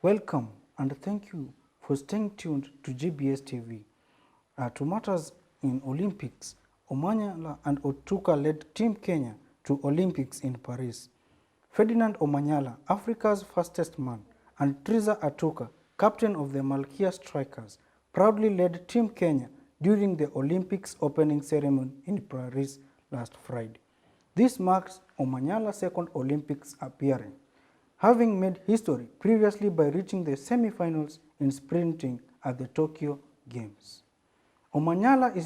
Welcome and thank you for staying tuned to GBS TV. To matters in Olympics, Omanyala and Otuka led Team Kenya to Olympics in Paris. Ferdinand Omanyala, Africa's fastest man, and Triza Atuka, captain of the Malkia Strikers, proudly led Team Kenya during the Olympics opening ceremony in Paris last Friday. This marks Omanyala's second Olympics appearance, having made history previously by reaching the semi-finals in sprinting at the Tokyo Games. Omanyala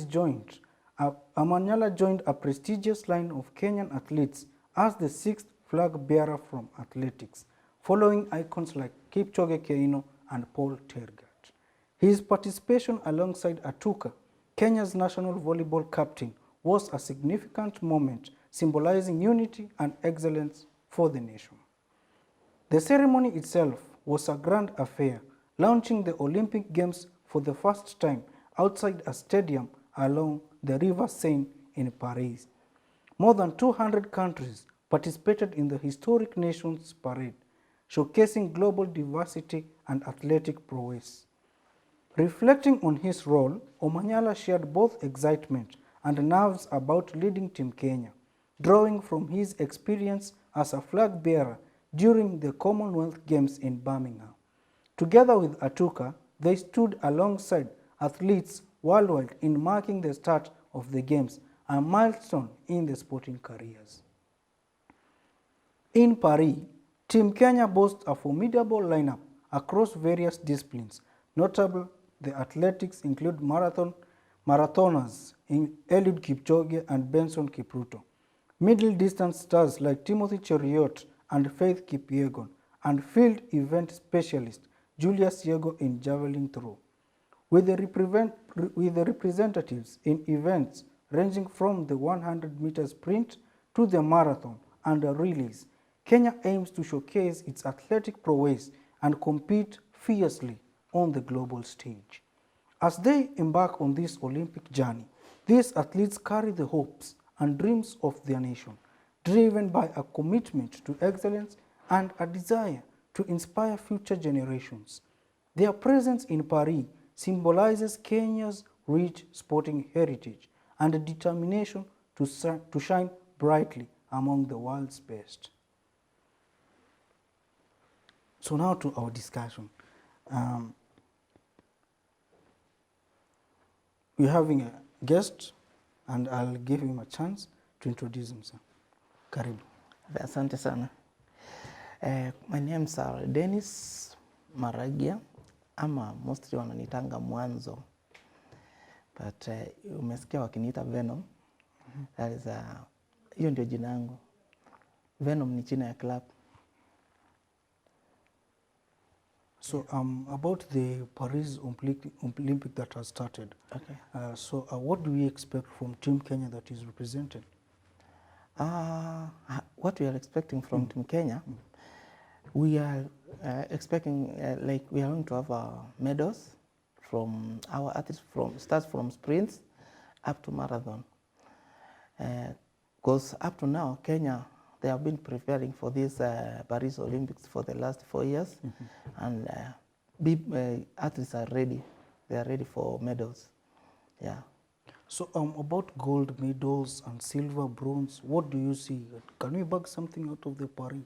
joined a prestigious line of Kenyan athletes as the sixth flag bearer from athletics, following icons like Kipchoge Keino and Paul Tergat. His participation alongside Atuka, Kenya's national volleyball captain, was a significant moment symbolizing unity and excellence for the nation. The ceremony itself was a grand affair, launching the Olympic Games for the first time outside a stadium along the River Seine in Paris. More than 200 countries participated in the historic nations parade, showcasing global diversity and athletic prowess. Reflecting on his role, Omanyala shared both excitement and nerves about leading Team Kenya, drawing from his experience as a flag bearer during the Commonwealth Games in Birmingham. Together with Atuka, they stood alongside athletes worldwide in marking the start of the Games, a milestone in the sporting careers. In Paris, Team Kenya boasts a formidable lineup across various disciplines. Notable the athletics include marathoners in Eliud Kipchoge and Benson Kipruto, middle distance stars like Timothy Cheruiyot and Faith Kipyegon, and field event specialist Julius Yego in javelin throw. With the representatives in events ranging from the 100-meter sprint to the marathon and the relays, Kenya aims to showcase its athletic prowess and compete fiercely on the global stage. As they embark on this Olympic journey, these athletes carry the hopes and dreams of their nation, driven by a commitment to excellence and a desire to inspire future generations. Their presence in Paris symbolizes Kenya's rich sporting heritage and a determination to shine brightly among the world's best. So now to our discussion. We're having a guest, and I'll give him a chance to introduce himself. Karibu. Asante sana. My name is Dennis Maragia, ama mostly wananitanga Mwanzo. But umesikia wakiniita Venom. That is hiyo ndio jina yangu. Venom ni jina ya club. So about the Paris Olympic that has started. Okay. What do we expect from Team Kenya that is represented? What we are expecting from Team Kenya, we are expecting like we are going to have medals from our athletes starts from sprints up to marathon. Because up to now, Kenya, they have been preparing for this Paris Olympics for the last 4 years, and athletes are ready. They are ready for medals. Yeah. So about gold medals and silver, bronze, what do you see? Can we bag something out of the Paris?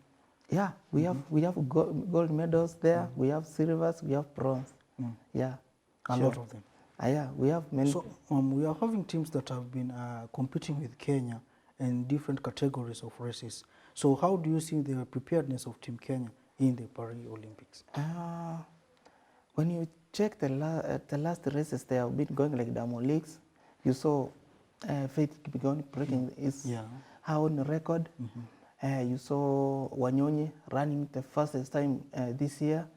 Yeah, we have gold medals there. We have silvers. We have bronze. Yeah, a lot of them. Yeah, we have many. So we are having teams that have been competing with Kenya in different categories of races. So how do you see the preparedness of Team Kenya in the Paris Olympics? When you check the last races, they have been going like Diamond Leagues. You saw Faith Kipyegon breaking his own record. You saw Wanyonyi running the fastest time this year.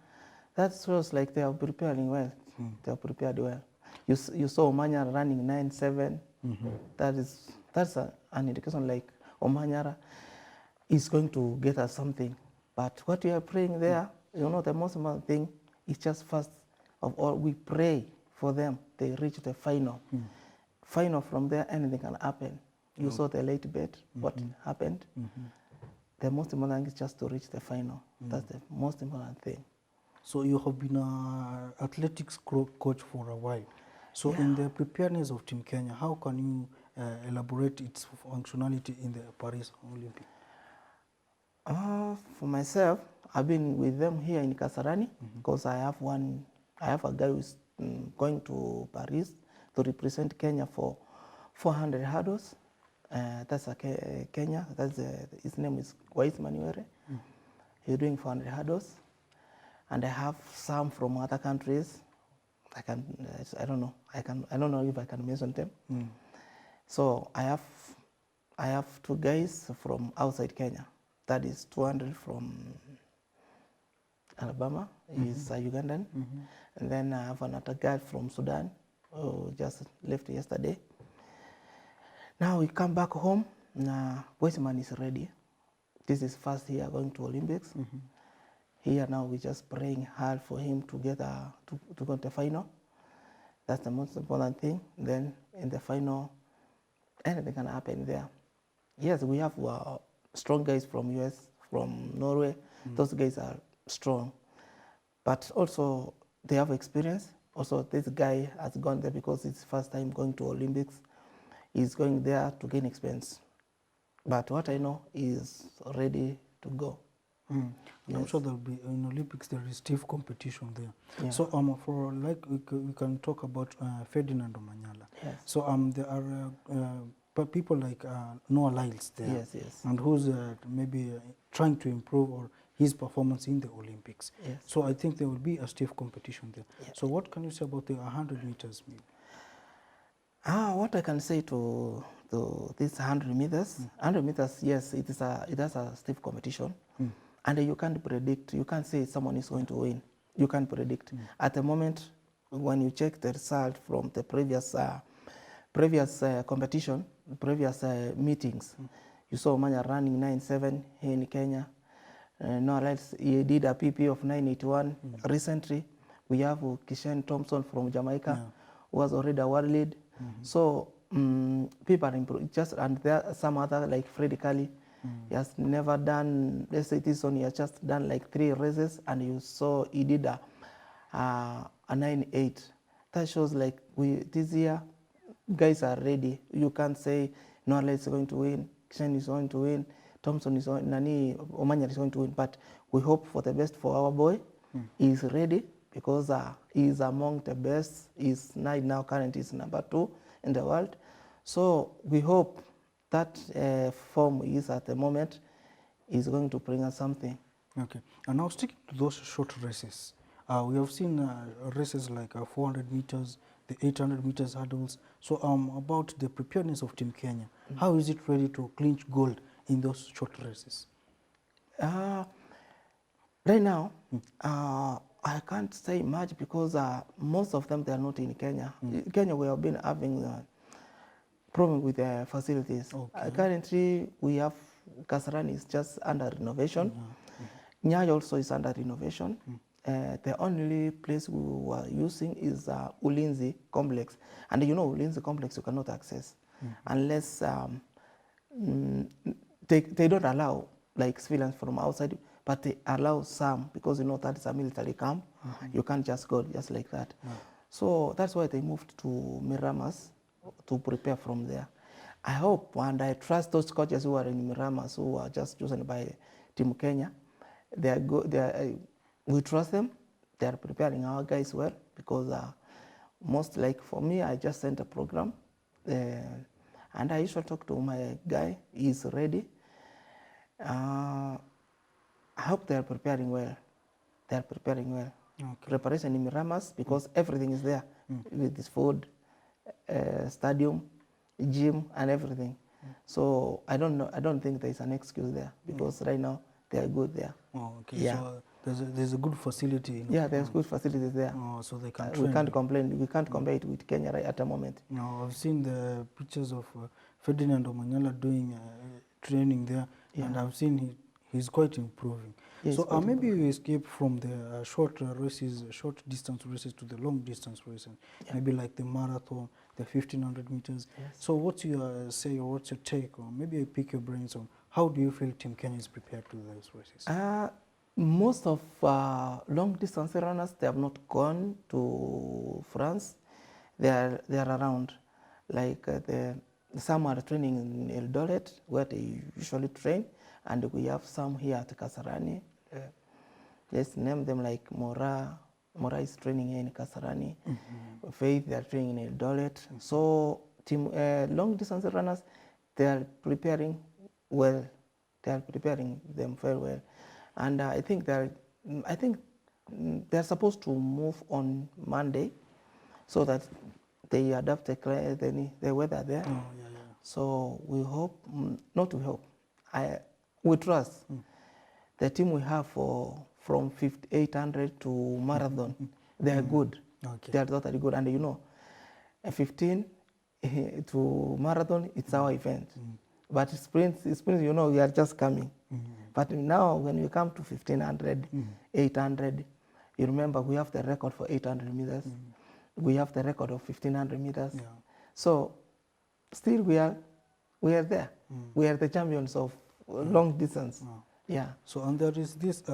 That shows like they are preparing well. They are prepared well. You saw Omanyala running 9.7. That's an indication like Omanyala is going to get us something. But what we are praying there, you know, the most important thing is just first of all, we pray for them. They reach the final. Final from there, anything can happen. You saw the late bet, what happened. The most important thing is just to reach the final. That's the most important thing. So you have been an athletics coach for a while. So Yeah. in the preparedness of Team Kenya, how can you elaborate its functionality in the Paris Olympic? For myself, I've been with them here in Kasarani because I have a guy who's going to Paris to represent Kenya for 400 hurdles. That's Kenya. His name is Wais Manuere. He's doing 400 hurdles, and I have some from other countries. I don't know. I don't know if I can mention them. So I have two guys from outside Kenya. That is 200 from Alabama. He's a Ugandan. And then I have another guy from Sudan who just left yesterday. Now we come back home. Weissman is ready. This is first year going to Olympics. Here now we're just praying hard for him to get to go to the final. That's the most important thing. Then in the final, anything can happen there. Yes, we have strong guys from US, from Norway. Those guys are strong, but also they have experience. Also, this guy has gone there because it's first time going to Olympics. He's going there to gain experience. But what I know is ready to go. And Yes. I'm sure there'll be in Olympics there is stiff competition there. Yeah. So for like we can talk about Ferdinand Omanyala. Yes. So there are people like Noah Lyles there. Yes, yes. And who's maybe trying to improve or his performance in the Olympics. Yes. So I think there will be a stiff competition there. Yeah. So what can you say about the 100 meters maybe? What I can say to this 100 meters, 100 meters, yes, it has a stiff competition, and you can't predict. You can't say someone is going to win. You can't predict. At the moment, when you check the result from the previous competition, previous meetings, you saw Manya running 9.7 here in Kenya. No, else he did a PP of 9.81. Recently, we have Kishen Thompson from Jamaica, who was already a world lead. So people are improving. And there are some other like Freddie Curley. He has never done, let's say this one, he has just done like 3 races, and you saw he did a 9.8. That shows like this year guys are ready. You can't say Noah is going to win, Kishen is going to win, Thompson is going, Omanyala is going to win. But we hope for the best for our boy. He's ready because he's among the best. He's now currently is number 2 in the world. So we hope that form is at the moment is going to bring us something. Okay. And now sticking to those short races, we have seen races like 400 meters, the 800 meters hurdles. So about the preparedness of Team Kenya, how is it ready to clinch gold in those short races? Right now, I can't say much because most of them, they are not in Kenya. In Kenya, we have been having problem with the facilities. Okay. Currently, we have Kasarani is just under renovation. Nyaya also is under renovation. The only place we were using is Ulinzi complex. And you know, Ulinzi complex you cannot access unless they don't allow like civilians from outside, but they allow some because you know that is a military camp. You can't just go just like that. So that's why they moved to Miramas to prepare from there. I hope and I trust those coaches who are in Miramas, who are just chosen by Team Kenya. They are good. We trust them. They are preparing our guys well because most like for me, I just sent a program, and I usually talk to my guy. He's ready. I hope they are preparing well. They are preparing well. Okay. Preparation in Miramas because everything is there with this food, stadium, gym, and everything. So I don't know. I don't think there is an excuse there because right now they are good there. Oh, okay. Yeah. So there's a good facility. Yeah, there's good facilities there. Oh, so they can We train. can't complain. We can't compare it with Kenya right at the moment. No, I've seen the pictures of Ferdinand Omanyala doing training there, and I've seen he's quite improving. Yeah, so he's quite maybe you escape from the short races, short distance races to the long distance races, maybe like the marathon, the 1500 meters. Yes. So what's your say or what's your take on, maybe I pick your brains on how do you feel Team Kenya is prepared to those races? Most of long distance runners, they have not gone to France. They are around. Like some are training in Eldoret, where they usually train, and we have some here at Kasarani. Let's name them like Mora. Mora is training here in Kasarani. Faith, they are training in Eldoret. So team long distance runners, they are preparing well. They are preparing them very well, and I think they're supposed to move on Monday, so that they adapt the weather there. Oh, yeah, yeah. So we hope, not we hope, we trust the team we have from 800 to marathon. They are good. Okay. They are totally good, and you know, 15 to marathon, it's our event. But sprints, you know, we are just coming. But now when we come to 1500, 800, you remember we have the record for 800 meters. We have the record of 1500 meters. Yeah. So still we are there. We are the champions of long distance. Yeah. So, and there is this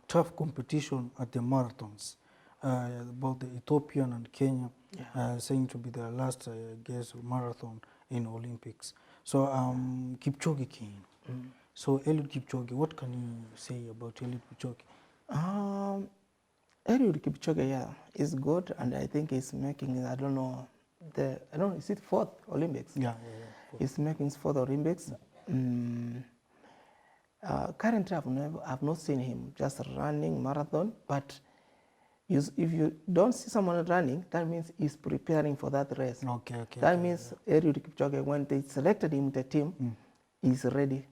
tough competition at the marathons, about the Ethiopian and Kenya, saying to be the last, I guess, marathon in Olympics. So, Kipchoge came. So, Eliud Kipchoge, what can you say about Eliud Kipchoge? Eliud Kipchoge, yeah, is good, and I think he's making, I don't know, is it fourth Olympics? Yeah. He's making his fourth Olympics. Currently, I've not seen him just running marathon, but if you don't see someone running, that means he's preparing for that race. Okay. That means Eliud Kipchoge, when they selected him, the team, he's ready,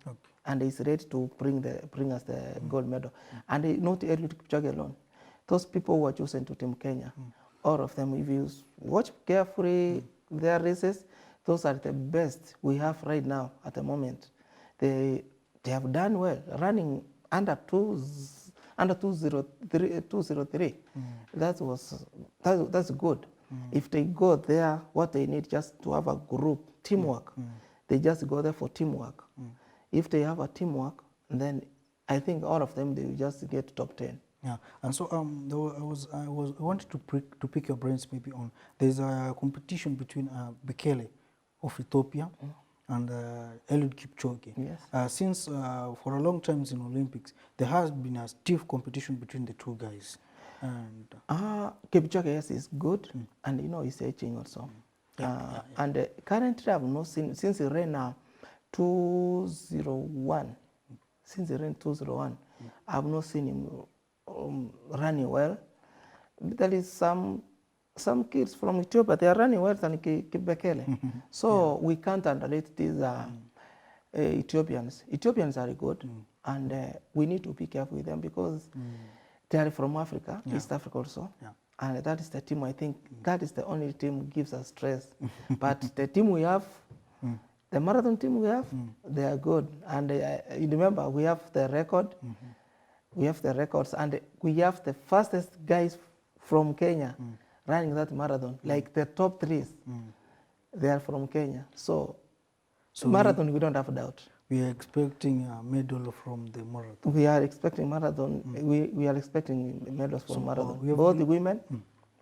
and he's ready to bring us the gold medal. And not Eliud Kipchoge alone. Those people who are chosen to Team Kenya, all of them, if you watch carefully their races, those are the best we have right now at the moment. They have done well, running under 203. That's good. If they go there, what they need just to have a group, teamwork. They just go there for teamwork. If they have a teamwork, then I think all of them, they will just get top 10. Yeah, and so I wanted to pick your brains maybe on, there's a competition between Bekele of Ethiopia and Eliud Kipchoge. Yes. Since for a long time in Olympics, there has been a stiff competition between the two guys. And Kipchoge, yes, is good, and you know, he's aging also. And currently, I've not seen, since he ran 201, I've not seen him running well. There is some kids from Ethiopia, they are running well than Bekele. So we can't underrate these Ethiopians. Ethiopians are good, and we need to be careful with them because they are from Africa, East Africa also. And that is the team, I think, that is the only team who gives us stress. But the team we have, the marathon team we have, they are good. And you remember, we have the record. We have the records, and we have the fastest guys from Kenya running that marathon. Like the top 3, they are from Kenya. So marathon, we don't have a doubt. We are expecting a medal from the marathon. We are expecting marathon. We are expecting medals from marathon, both the women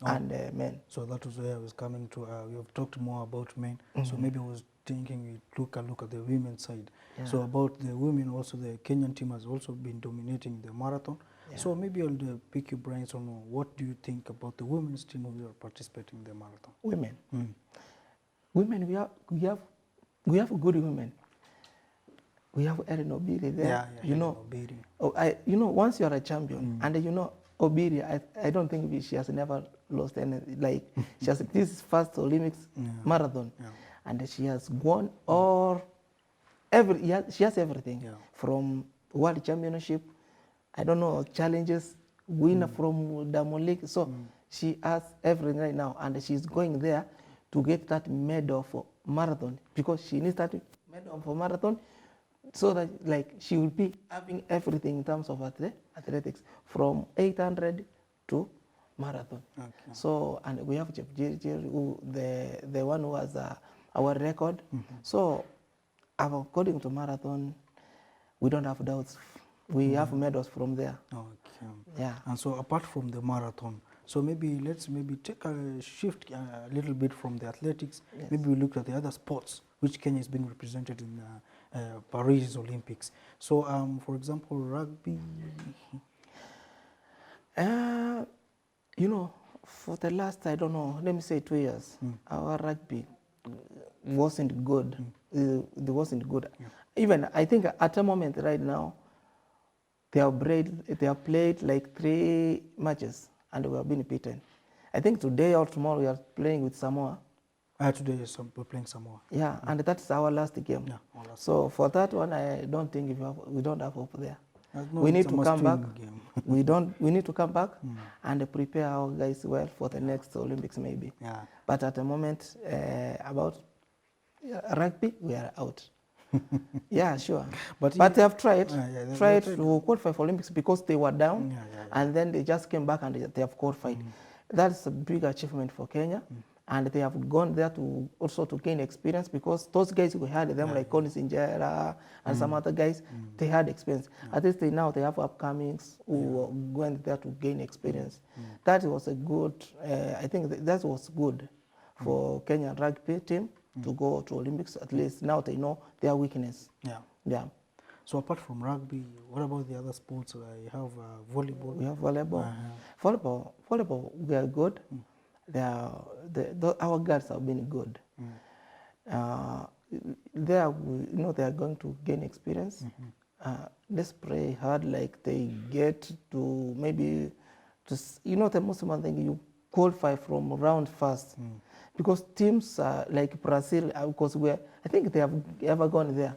and men. So that was where I was coming to. We have talked more about men. So maybe I was thinking we look at the women's side. So about the women, also the Kenyan team has also been dominating the marathon. So maybe I'll pick your brains on what do you think about the women's team who are participating in the marathon. Women, women, we have good women. We have Erin Obiri there. You know, once you are a champion, and you know, Obiri, I don't think she has never lost any. Like she has this first Olympics marathon, and she has won she has everything from World Championship. I don't know, challenges, winner from Diamond League. So she has everything right now, and she's going there to get that medal for marathon because she needs that medal for marathon. So that like she will be having everything in terms of athletics from 800 to marathon. So, and we have Jeff who the one who has our record. So according to marathon, we don't have doubts We have medals from there. Okay. Yeah. And so apart from the marathon, so maybe let's maybe take a shift a little bit from the athletics. Yes. Maybe we look at the other sports which Kenya is being represented in Paris Olympics. So, for example, rugby. You know, for the last, I don't know, let me say 2 years, our rugby wasn't good. It wasn't good. Yeah. Even, I think at the moment right now, they have played like 3 matches and we have been beaten. I think today or tomorrow we are playing with Samoa. Today we're playing Samoa. Yeah, and that's our last game. Yeah, our last So for that one, I don't think we don't have hope there. No, We it's need a to come back. game. We need to come back and prepare our guys well for the next Olympics maybe. Yeah. But at the moment, about rugby, we are out. Yeah, sure. But they have tried, they tried tried. to qualify for Olympics because they were down, and then they just came back and they have qualified. That's a big achievement for Kenya, and they have gone there to also to gain experience because those guys who had them like Collins Injera and some other guys, they had experience. At least now they have upcomings who are going there to gain experience. That was a good. I think that was good for Kenyan rugby team to go to Olympics. At least now they know their weakness. Yeah. Yeah. So apart from rugby, what about the other sports? I have volleyball. We have volleyball. Volleyball, we are good. Our guys have been good. There, they are going to gain experience. Let's pray hard, like they get to maybe, the most important thing, you qualify from round first. Because teams like Brazil, because I think they have ever gone there.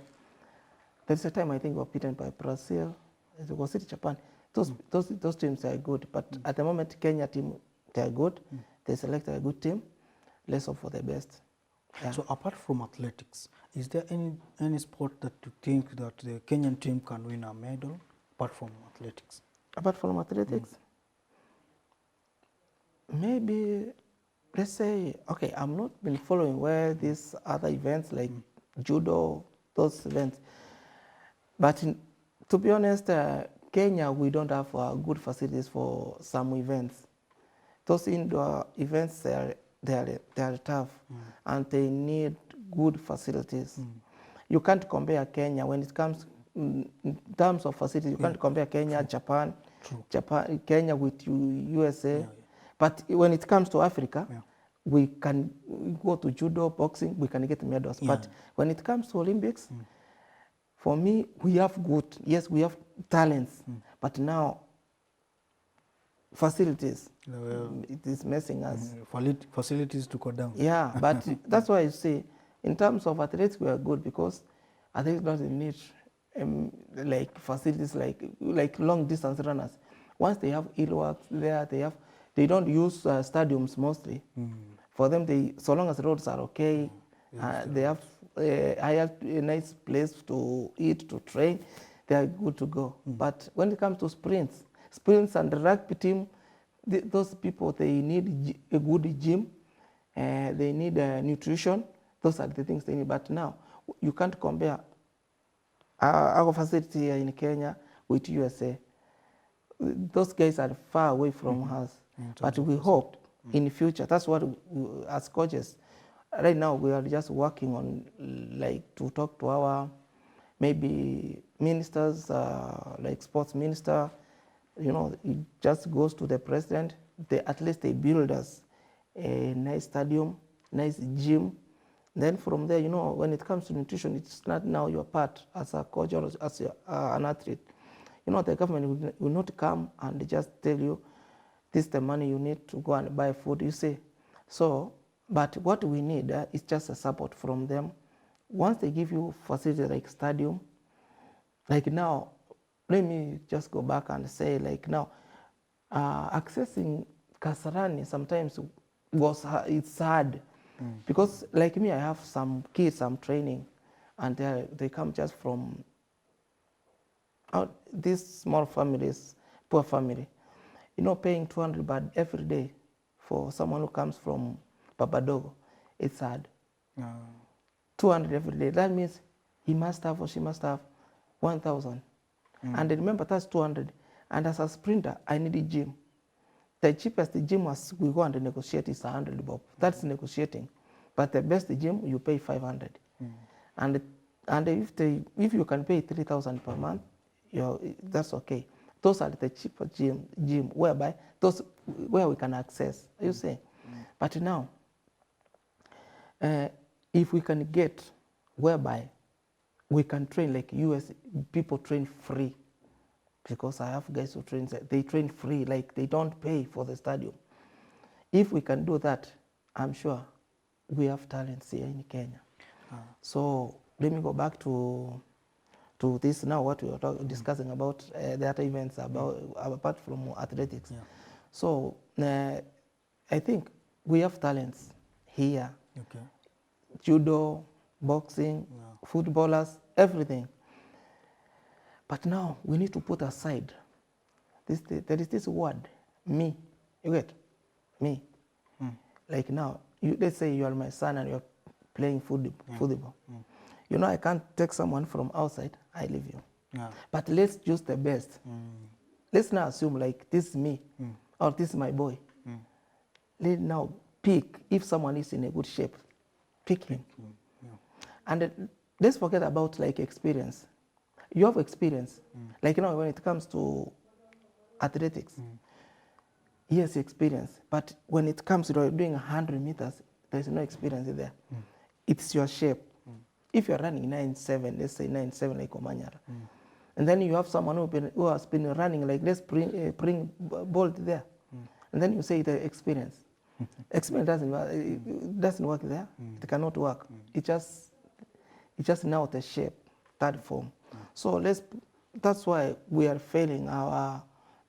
There's a time I think we were beaten by Brazil. Was it Japan? Those teams are good, but at the moment Kenya team, they are good. They selected a good team. Let's hope for the best. Yeah. So apart from athletics, is there any sport that you think that the Kenyan team can win a medal apart from athletics? Apart from athletics, maybe let's say, okay, I'm not been following where these other events like judo, those events. But to be honest, Kenya, we don't have good facilities for some events. Those indoor events, they are tough, and they need good facilities. You can't compare Kenya when it comes in terms of facilities. You can't compare Kenya, Japan, Kenya with USA. But when it comes to Africa, we can go to judo, boxing, we can get medals. But when it comes to Olympics, for me, we have we have talents, but now facilities, it is messing us. Facilities to go down. Yeah, but that's why I say, in terms of athletics, we are good because athletics doesn't need like facilities like long distance runners. Once they have e-works there, they don't use stadiums mostly. For them, so long as the roads are okay, they have a nice place to eat, to train, they are good to go. But when it comes to sprints and the rugby team, those people, they need a good gym, they need nutrition. Those are the things they need. But now, you can't compare our facility here in Kenya with USA. Those guys are far away from us. But we hope in the future, that's what as coaches, right now we are just working on like to talk to our maybe ministers, like sports minister, it just goes to the president. At least they build us a nice stadium, nice gym. Then from there, when it comes to nutrition, it's not now your part as a coach or as an athlete. The government will not come and just tell you, this is the money you need to go and buy food, you say. So, but what we need is just a support from them. Once they give you facilities like stadium, like now, let me just go back and say, like now, accessing Kasarani sometimes it's hard. Because like me, I have some kids I'm training, and they come just from these small families, poor family. Paying 200 baht every day for someone who comes from Papadogo, it's hard. 200 every day. That means he must have or she must have 1,000. And remember, that's 200. And as a sprinter, I need a gym. The cheapest gym as we go and negotiate is 100 bob. That's negotiating. But the best gym, you pay 500. And if you can pay 3,000 per month, that's okay. Those are the cheaper gym whereby where we can access. You see, but now, if we can get whereby we can train like US people train free, because I have guys who train, they train free, like they don't pay for the stadium. If we can do that, I'm sure we have talents here in Kenya. So let me go back to this now, what we are discussing about the other events apart from athletics. So I think we have talents here. Okay. Judo, boxing, footballers, everything. But now we need to put aside there is this word, me. You get me? Like now, let's say you are my son and you're playing football. You know, I can't take someone from outside, I leave you. But let's choose the best. Let's not assume like this is me or this is my boy. Let's now pick, if someone is in a good shape, pick him. And let's forget about like experience. You have experience. Like, you know, when it comes to athletics, yes, experience. But when it comes to doing 100 meters, there's no experience there. It's your shape. If you're running 9.7, let's say 9.7 like Omanyala, and then you have someone who has been running like, let's bring Bolt there, and then you say the experience. Experience doesn't work there. It cannot work. It just now the shape, that form. So that's why we are failing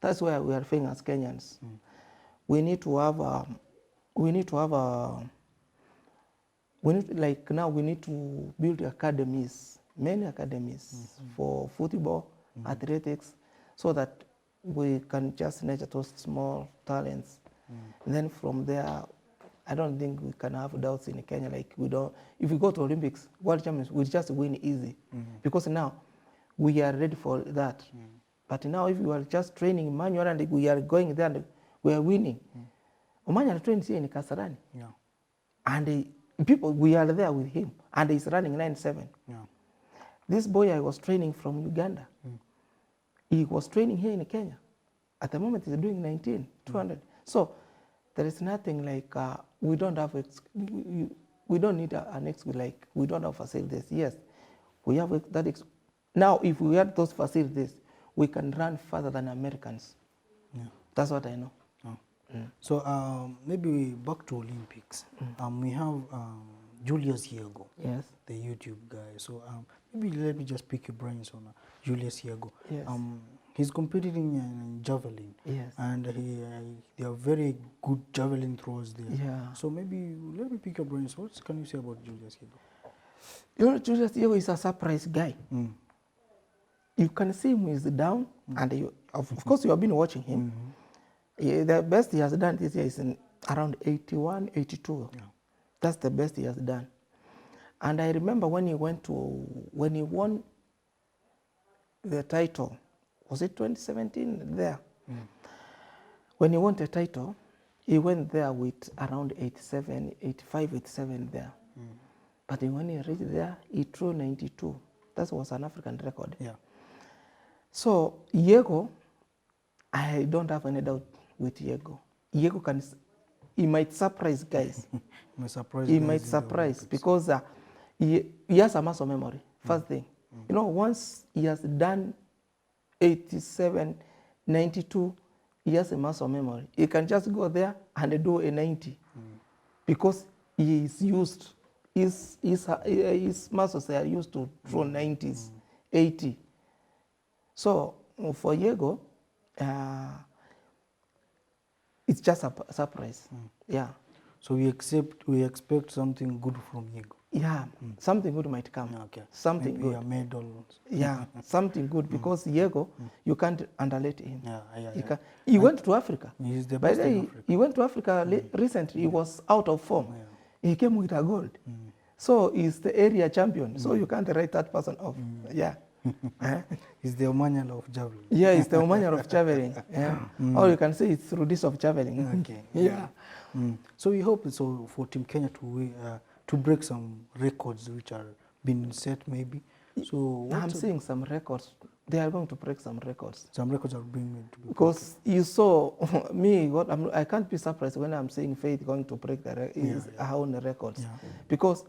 that's why we are failing as Kenyans. We need to have we need to build academies, many academies for football, athletics, so that we can just nurture those small talents. And then from there, I don't think we can have doubts in Kenya. Like if we go to Olympics, World Champions, we just win easy. Because now we are ready for that. But now if we are just training manual and we are going there and we are winning, Omanyala trains here in Kasarani. And we are there with him, and he's running 9.7. This boy I was training from Uganda, he was training here in Kenya. At the moment he's doing 19.200. So there is nothing like we don't have we don't need an excuse like we don't have facilities. Yes, we have that. Now if we had those facilities, we can run further than Americans. That's what I know. So maybe back to Olympics. We have Julius Yego, yes, the YouTube guy. So maybe let me just pick your brains on Julius Yego. Yes. He's competing in javelin. Yes. And they are very good javelin throwers there. Yeah. So maybe let me pick your brains. What can you say about Julius Yego? You know, Julius Yego is a surprise guy. You can see him is down, and of course you have been watching him. The best he has done this year is in around 81, 82. That's the best he has done. And I remember when he won the title, was it 2017 there? When he won the title, he went there with around 87, 85, 87 there. But when he reached there, he threw 92. That was an African record. So Yego, I don't have any doubt with Yego. Yego he might surprise guys. He might surprise because he has a muscle memory. First thing, you know, once he has done 87, 92, he has a muscle memory. He can just go there and do a 90 because he is used. His muscles are used to throw 90s, 80. So for Yego, it's just a surprise. So we expect something good from Yego. Something good might come. Something maybe good. A medal. Something good because Yego, you can't underrate him. He went to Africa. He's the best in Africa. He went to Africa recently. He was out of form. He came with a gold. So he's the area champion. So you can't write that person off. It's the manual of javelin. Yeah, it's the manual of javelin. Yeah. Or you can say it's through this of javelin. Okay. Yeah. So we hope so for Team Kenya to break some records which are being set maybe. So I'm seeing some records. They are going to break some records. Some records are being made to be because you saw me. I can't be surprised when I'm seeing Faith going to break her own records, because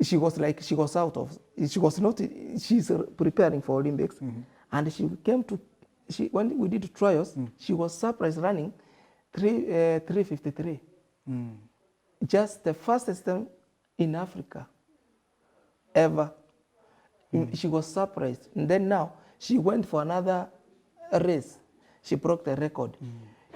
she was she's preparing for Olympics, and when we did trials, she was surprised running 3:53. Just the fastest time in Africa ever. She was surprised, and then now she went for another race. She broke the record.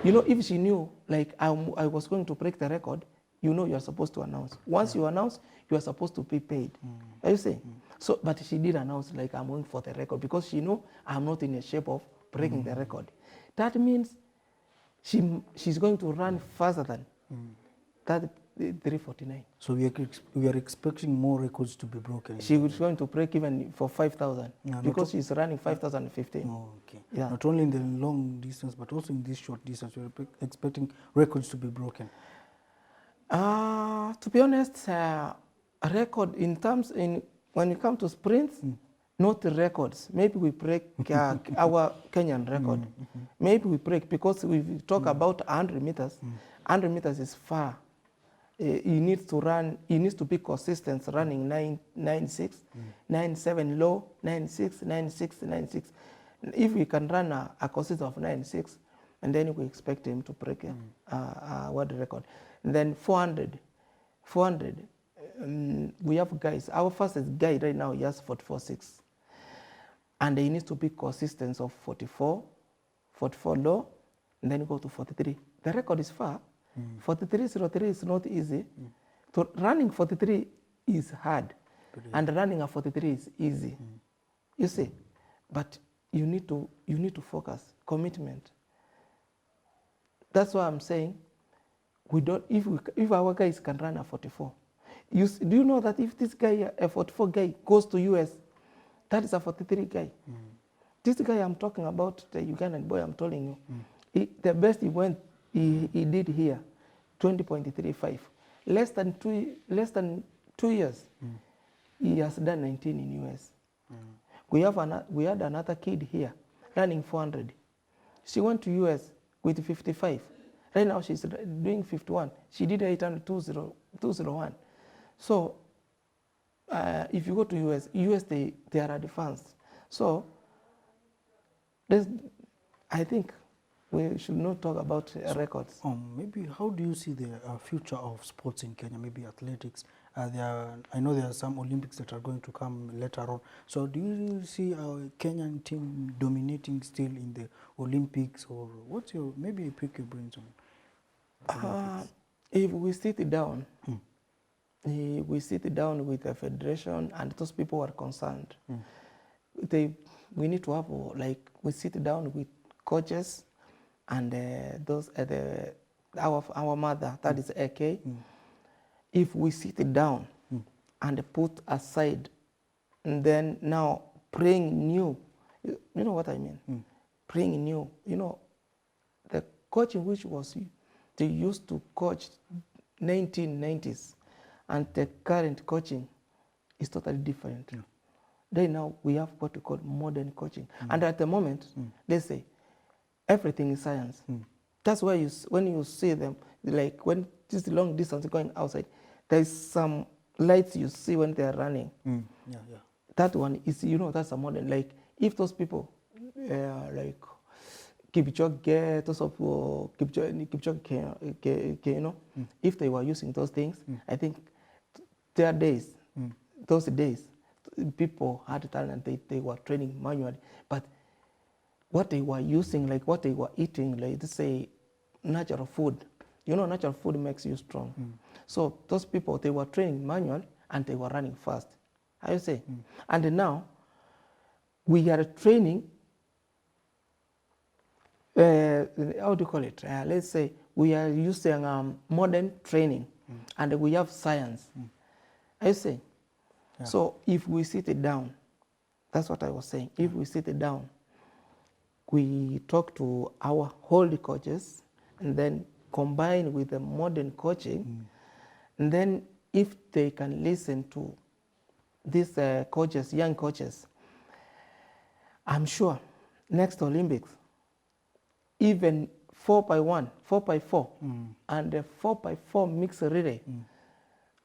You know, if she knew like I was going to break the record, you know you are supposed to announce. Once you announce, you are supposed to be paid. Are you saying? So, but she did announce like I'm going for the record because she know I'm not in a shape of breaking the record. That means she's going to run faster than that 3:49. So we are expecting more records to be broken. She was going to break even for 5,000 because she's running 5,015. Oh, okay. Yeah. Not only in the long distance, but also in this short distance, we are expecting records to be broken. To be honest, a record when it comes to sprints, not the records. Maybe we break our Kenyan record. Maybe we break because we talk about 100 meters. 100 meters is far. He needs to be consistent running 9.96, 9.7 low, 9.6, 9.6, 9.6. If we can run a consistent of 9.6, and then we expect him to break a world record. And then 400, we have guys. Our fastest guy right now, he has 44.6. And he needs to be consistent of 44 low, and then go to 43. The record is far. 43.03 is not easy. So running 43 is hard, and running a 43 is easy. You see, but you need to focus, commitment. That's why I'm saying we don't. If our guys can run a 44, do you know that if this guy, a 44 guy, goes to US, that is a 43 guy. This guy I'm talking about, the Ugandan boy I'm telling you, the best he did here, 20.35. Less than 2 years, he has done 19 in US. We had another kid here running 400. She went to US with 55. Right now she's doing 51. She did 201. So if you go to US they are advanced. So I think we should not talk about records. Maybe how do you see the future of sports in Kenya? Maybe athletics. I know there are some Olympics that are going to come later on. So do you see our Kenyan team dominating still in the Olympics, or what's your, maybe pick your brains on? If we sit down, we sit down with the federation and those people who are concerned. We need to have we sit down with coaches and our mother, that is AK. If we sit down and put aside, and then now praying new, you know what I mean? Praying new, you know, the coaching which they used to coach 1990s and the current coaching is totally different. Then now we have what we call modern coaching. And at the moment, they say, everything is science. That's why when you see them, like when this long distance going outside, there's some lights you see when they're running. That one is, you know, that's a modern. Like if those people, like Kipchoge, those of Kipchoge, you know, if they were using those things, I think those days, people had talent. They were training manually, but what they were using, like what they were eating, like let's say natural food. You know, natural food makes you strong. So those people, they were training manual and they were running fast. How you say? And now we are training. How do you call it? Let's say we are using modern training, and we have science. I say. So if we sit it down, That's what I was saying. If we sit down, we talk to our old coaches, and then combine with the modern coaching, and then if they can listen to these coaches, young coaches, I'm sure next Olympics, even 4x1, 4x4, and the 4x4 mixed relay,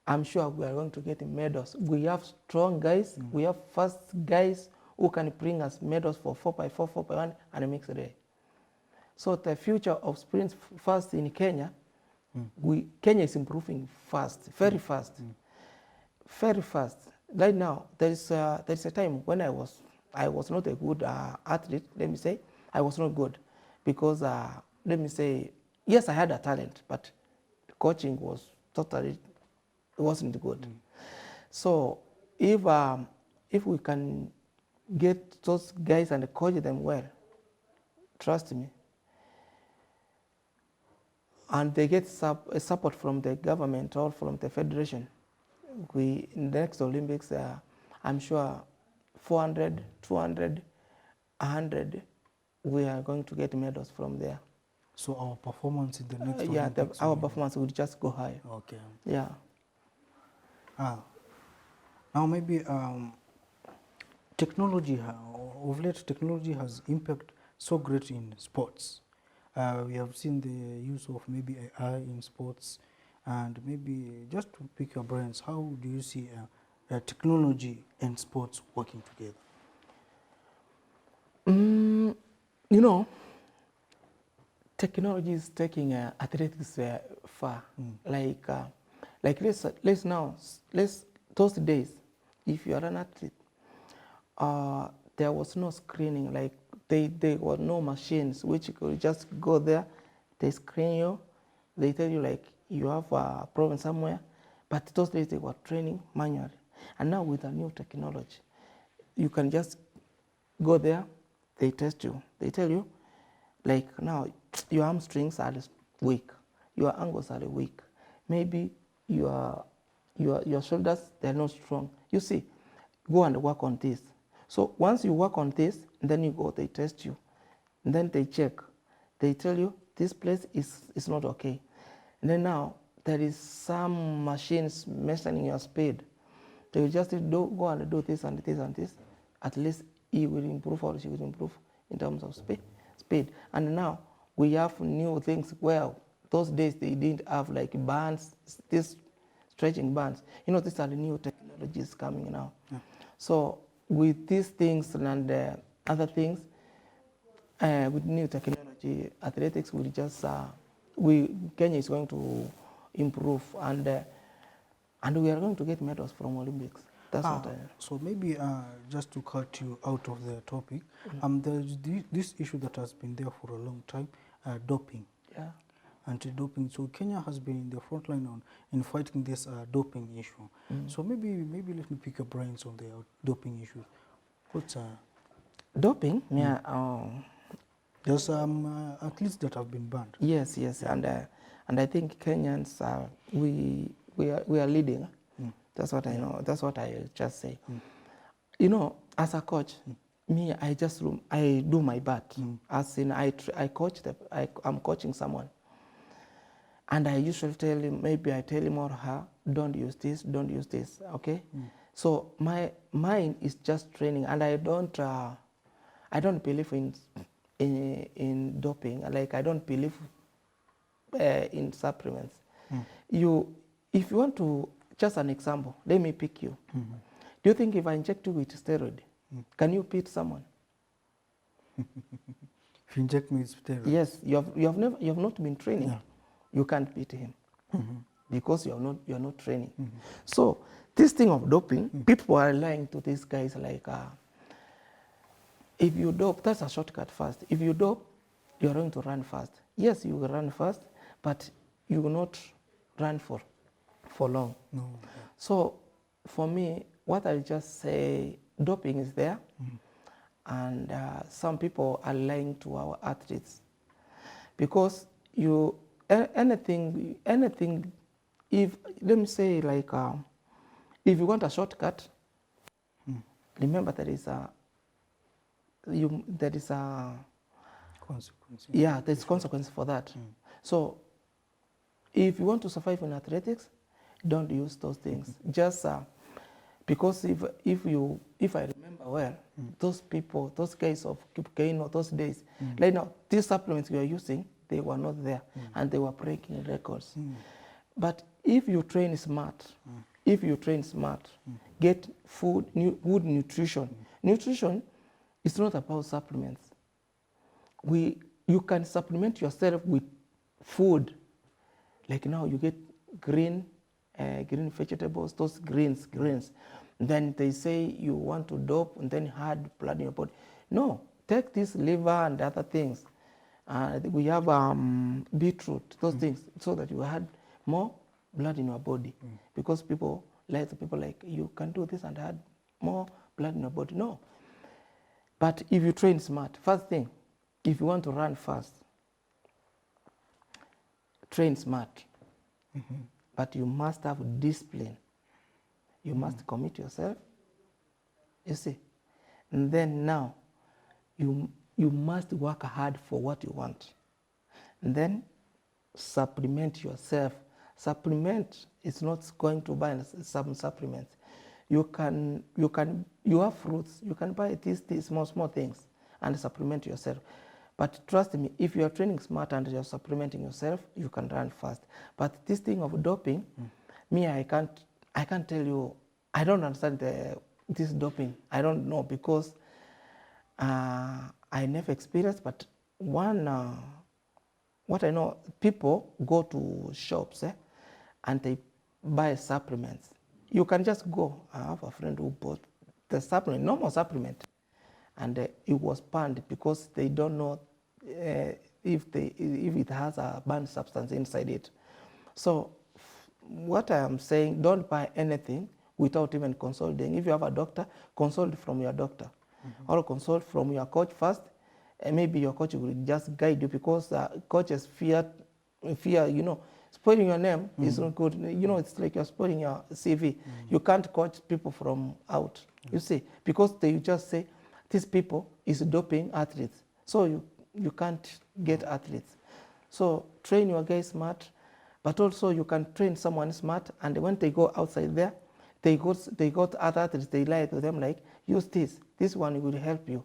I'm sure we are going to get medals. We have strong guys, we have fast guys who can bring us medals for 4x4, 4x1, and mixed relay. So the future of sprint fast in Kenya, Kenya is improving fast, very fast, very fast. Right now, there is a time when I was not a good athlete. Let me say, I was not good because let me say, yes, I had a talent, but the coaching was totally, it wasn't good. So if we can get those guys and coach them well, trust me, and they get support from the government or from the federation, in the next Olympics, I'm sure 400, 200, 100, we are going to get medals from there. So our performance in the next Yeah, Olympics our performance will just go high. Okay. Yeah. Now maybe technology, of late technology has impact so great in sports. We have seen the use of maybe AI in sports, and maybe just to pick your brains, how do you see technology and sports working together? You know, technology is taking athletics far. Like those days, if you are an athlete, there was no screening. Like there were no machines which you could just go there, they screen you, they tell you like you have a problem somewhere. But those days they were training manually. And now with a new technology, you can just go there, they test you. They tell you, like now, your hamstrings are weak, your ankles are weak. Maybe your shoulders, they're not strong. You see, go and work on this. So once you work on this, then you go, they test you. And then they check. They tell you, this place is not okay. And then now, there is some machines measuring your speed. They will just go and do this and this and this. At least he will improve or she will improve in terms of speed. And now we have new things where those days they didn't have like bands, these stretching bands. You know, these are the new technologies coming now. Yeah. So with these things and other things, with new technology, athletics will just, Kenya is going to improve, and we are going to get medals from Olympics. That's what so maybe just to cut you out of the topic, there's this issue that has been there for a long time, doping. Yeah. Anti-doping. So Kenya has been in the front line in fighting this doping issue. So maybe let me pick your brains on the doping issue. What's doping? Yeah. There's some athletes that have been banned. Yes, and I think Kenyans we are leading. That's what I know. That's what I just say. You know, as a coach, me, I do my part. As in, I'm coaching someone, and I usually tell him, maybe I tell him or her, don't use this, okay? So mine is just training, and I don't believe in doping. Like I don't believe in supplements. If you want to, just an example, let me pick you. Do you think if I inject you with steroid, can you beat someone? If you inject me with steroid? Yes, you have not been training. Yeah. You can't beat him because you are not training. So this thing of doping, people are lying to these guys like, if you dope, that's a shortcut fast. If you dope, you are going to run fast. Yes, you will run fast, but you will not run for long. No. So for me, what I just say, doping is there, and some people are lying to our athletes because anything. If let me say like, if you want a shortcut, remember there is there is a Consequence. yeah, there's consequence for that. So if you want to survive in athletics, don't use those things. Just because if I remember well, those people, those guys of Kipkeino, those days, right now, these supplements we are using, they were not there, and they were breaking records. But if you train smart, get food, good nutrition. Nutrition is not about supplements. You can supplement yourself with food. Like now you get green vegetables, those greens. Then they say you want to dope and then add blood in your body. No, take this liver and other things. We have beetroot, those things, so that you add more blood in your body. Because people like, you can do this and add more blood in your body. No. But if you train smart, first thing, if you want to run fast, train smart. But you must have discipline. You must commit yourself. You see? And then now, you must work hard for what you want. And then supplement yourself. Supplement is not going to buy some supplements. You have fruits. You can buy these small things and supplement yourself. But trust me, if you are training smart and you're supplementing yourself, you can run fast. But this thing of doping, me, I can't tell you. I don't understand this doping. I don't know, because I never experienced. But what I know, people go to shops and they buy supplements. You can just go. I have a friend who bought the supplement, normal supplement, and it was banned because they don't know if it has a banned substance inside it. So what I am saying, don't buy anything without even consulting. If you have a doctor, consult from your doctor, or consult from your coach first. And maybe your coach will just guide you, because coaches fear, spoiling your name is not good. It's like you're spoiling your CV. You can't coach people from out, you see, because they just say, these people is doping athletes. So you can't get athletes. So train your guys smart, but also you can train someone smart, and when they go outside there, they got other athletes, they lie to them like, use this one will help you.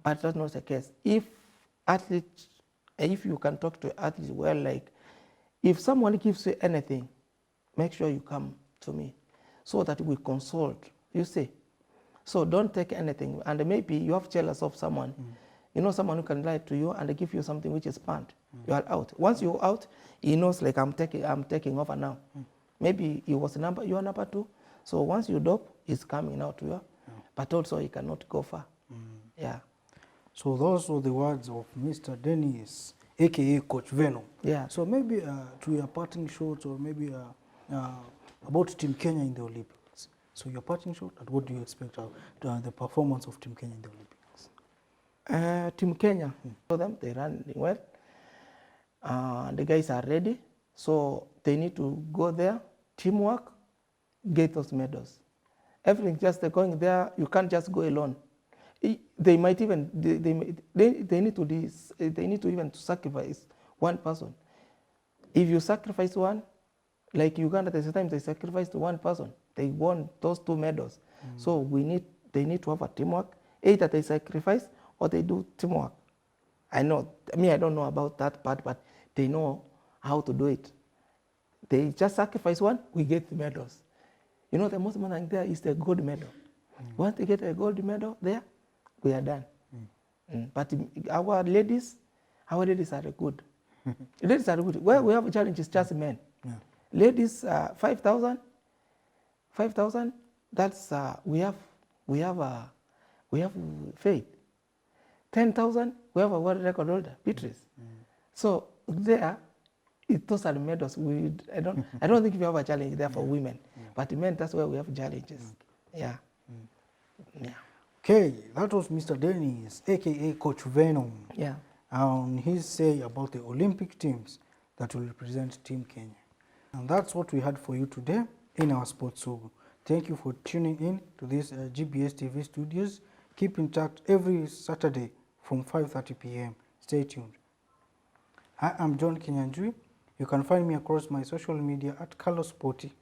But that's not the case. If you can talk to athletes well, like, if someone gives you anything, make sure you come to me so that we consult, you see. So don't take anything. And maybe you have jealous of someone. Someone who can lie to you and give you something which is banned. You are out. Once you're out, he knows, like, I'm taking over now. Maybe you are number 2. So once you dope, he's coming out to you. But also he cannot go far. Yeah. So those were the words of Mr. Dennis, aka Coach Venom. Yeah. So maybe to your parting shots, or maybe about Team Kenya in the Olympics. So your parting shot, and what do you expect of the performance of Team Kenya in the Olympics? Team Kenya, for them, they run well. The guys are ready, so they need to go there, teamwork, get those medals. Everything, just they're going there, you can't just go alone. They might even they need to even sacrifice one person. If you sacrifice one, like Uganda, there's a time they sacrificed one person. They won those 2 medals. So they need to have a teamwork. Either they sacrifice or they do teamwork. I don't know about that part, but they know how to do it. They just sacrifice one, we get the medals. The most important thing there is the gold medal. Once they get a gold medal there, we are done. But our ladies are good. Ladies are good. Where we have a challenge is just men. Ladies, 5,000. That's we have Faith. 10,000. We have a world record holder, Beatrice. So there, those are the medals. I don't think we have a challenge there for women, but men, that's where we have challenges. Yeah. Okay, that was Mr. Dennis, aka Coach Venom. Yeah. His say about the Olympic teams that will represent Team Kenya. And that's what we had for you today in our Sports Sugu. Thank you for tuning in to this GBS TV studios. Keep in touch every Saturday from 5:30 p.m. Stay tuned. I am John Kinyanjui. You can find me across my social media at Carlos Poti.